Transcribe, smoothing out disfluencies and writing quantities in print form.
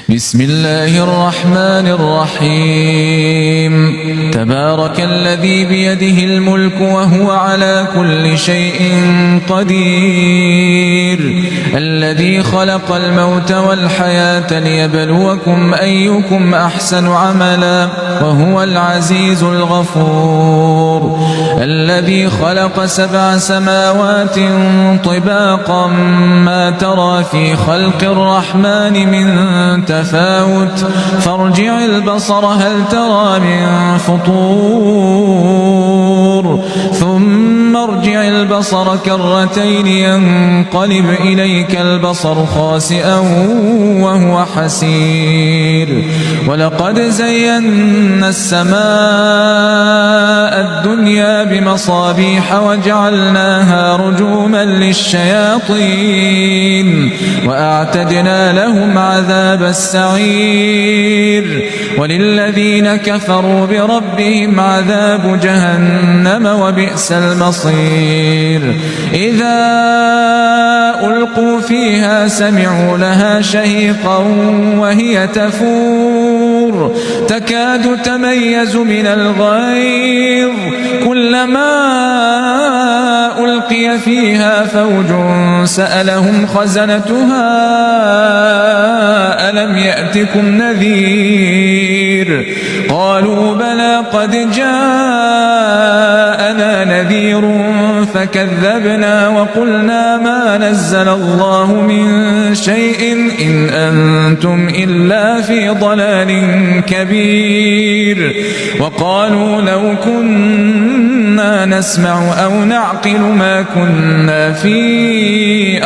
بسم الله الرحمن الرحيم تبارك الذي بيده الملك وهو على كل شيء قدير الذي خلق الموت والحياة ليبلوكم أيكم أحسن عملا وهو العزيز الغفور الذي خلق 7 سماوات طباقا ما ترى في خلق الرحمن من تفاوت فارجع البصر هل ترى من فطور ثم ارجع البصر كرتين ينقلب إليك البصر خاسئا وهو حسير ولقد زينا السماء الدنيا بمصابيح وجعلناها رجوما للشياطين وأعتدنا لهم عذاب السعير وللذين كفروا بربهم عذاب جهنم وبئس المصير إذا ألقوا فيها سمعوا لها شهيقا وهي تفور تكاد تميز من الغيظ كلما ألقي فيها فوج سألهم خزنتها ألم يأتكم نذير قالوا بلى قد جاءنا نذير فكذبنا وقلنا ما نزل الله من شيء إن أنتم إلا في ضلال كبير وقالوا لو كنا نسمع أو نعقل ما كنا في